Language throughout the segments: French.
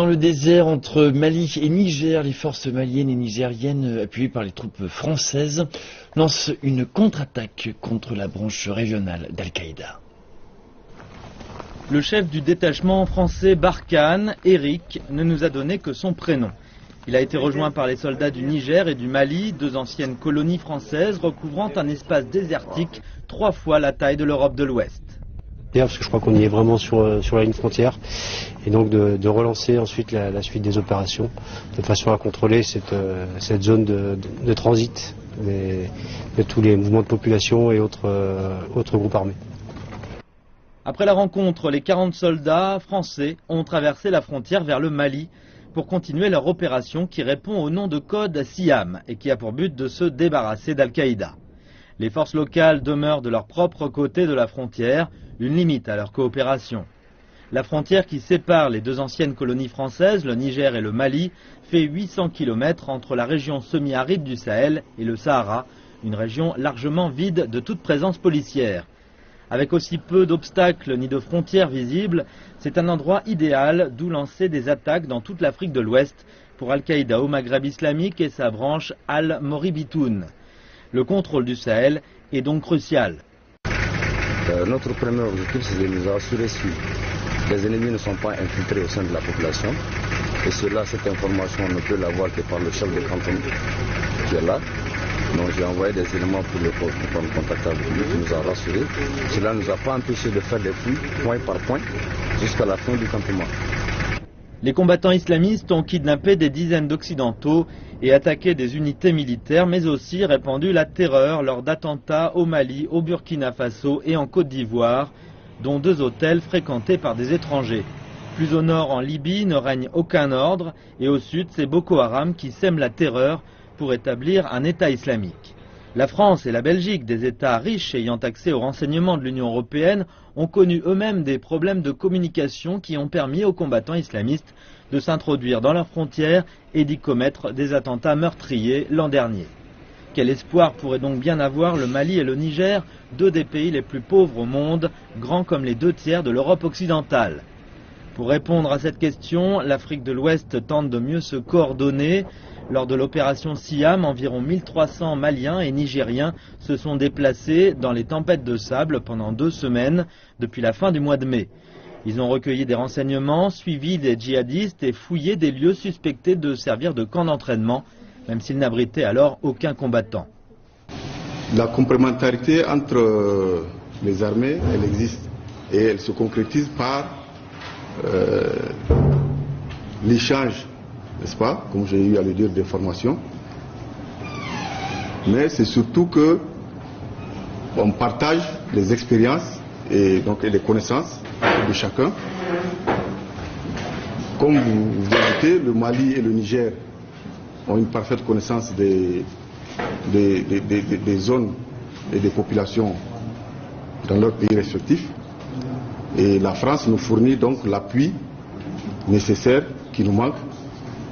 Dans le désert entre Mali et Niger, les forces maliennes et nigériennes, appuyées par les troupes françaises, lancent une contre-attaque contre la branche régionale d'Al-Qaïda. Le chef du détachement français Barkhane, Eric, ne nous a donné que son prénom. Il a été rejoint par les soldats du Niger et du Mali, deux anciennes colonies françaises recouvrant un espace désertique 3 fois la taille de l'Europe de l'Ouest. Parce que je crois qu'on y est vraiment sur la ligne frontière, et donc de relancer ensuite la suite des opérations, de façon à contrôler cette zone de transit de tous les mouvements de population et autres groupes armés. Après la rencontre, les 40 soldats français ont traversé la frontière vers le Mali pour continuer leur opération qui répond au nom de code Siam et qui a pour but de se débarrasser d'Al-Qaïda. Les forces locales demeurent de leur propre côté de la frontière, une limite à leur coopération. La frontière qui sépare les deux anciennes colonies françaises, le Niger et le Mali, fait 800 km entre la région semi-aride du Sahel et le Sahara, une région largement vide de toute présence policière. Avec aussi peu d'obstacles ni de frontières visibles, c'est un endroit idéal d'où lancer des attaques dans toute l'Afrique de l'Ouest pour Al-Qaïda au Maghreb islamique et sa branche Al-Moribitoun. Le contrôle du Sahel est donc crucial. Notre premier objectif, c'est de nous assurer que les ennemis ne sont pas infiltrés au sein de la population. Et cela, cette information, on ne peut l'avoir que par le chef de canton qui est là. Donc j'ai envoyé des éléments pour prendre contact avec lui, qui nous a rassurés. Cela ne nous a pas empêché de faire des fouilles, point par point, jusqu'à la fin du campement. Les combattants islamistes ont kidnappé des dizaines d'Occidentaux et attaqué des unités militaires, mais aussi répandu la terreur lors d'attentats au Mali, au Burkina Faso et en Côte d'Ivoire, dont 2 hôtels fréquentés par des étrangers. Plus au nord, en Libye, ne règne aucun ordre, et au sud, c'est Boko Haram qui sème la terreur pour établir un État islamique. La France et la Belgique, des États riches ayant accès aux renseignements de l'Union européenne, ont connu eux-mêmes des problèmes de communication qui ont permis aux combattants islamistes de s'introduire dans leurs frontières et d'y commettre des attentats meurtriers l'an dernier. Quel espoir pourrait donc bien avoir le Mali et le Niger, 2 des pays les plus pauvres au monde, grands comme les 2 tiers de l'Europe occidentale? Pour répondre à cette question, l'Afrique de l'Ouest tente de mieux se coordonner. Lors de l'opération Siam, environ 1300 Maliens et Nigériens se sont déplacés dans les tempêtes de sable pendant 2 semaines depuis la fin du mois de mai. Ils ont recueilli des renseignements, suivi des djihadistes et fouillé des lieux suspectés de servir de camp d'entraînement, même s'ils n'abritaient alors aucun combattant. La complémentarité entre les armées, elle existe et elle se concrétise par l'échange, n'est-ce pas, comme j'ai eu à le dire, d'informations. Mais c'est surtout que on partage les expériences et les connaissances de chacun. Comme vous dites, le Mali et le Niger ont une parfaite connaissance des zones et des populations dans leurs pays respectifs. Et la France nous fournit donc l'appui nécessaire qui nous manque,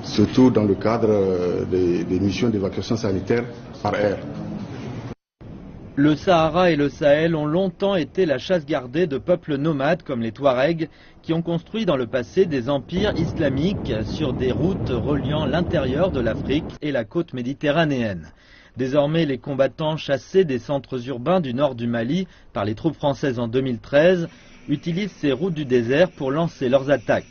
surtout dans le cadre des missions d'évacuation sanitaire par air. Le Sahara et le Sahel ont longtemps été la chasse gardée de peuples nomades comme les Touaregs, qui ont construit dans le passé des empires islamiques sur des routes reliant l'intérieur de l'Afrique et la côte méditerranéenne. Désormais, les combattants chassés des centres urbains du nord du Mali par les troupes françaises en 2013 utilisent ces routes du désert pour lancer leurs attaques.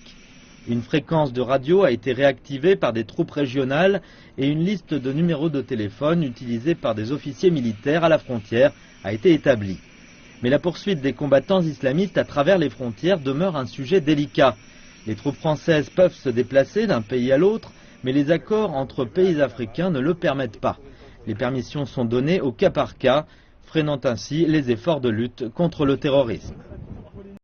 Une fréquence de radio a été réactivée par des troupes régionales et une liste de numéros de téléphone utilisés par des officiers militaires à la frontière a été établie. Mais la poursuite des combattants islamistes à travers les frontières demeure un sujet délicat. Les troupes françaises peuvent se déplacer d'un pays à l'autre, mais les accords entre pays africains ne le permettent pas. Les permissions sont données au cas par cas, freinant ainsi les efforts de lutte contre le terrorisme.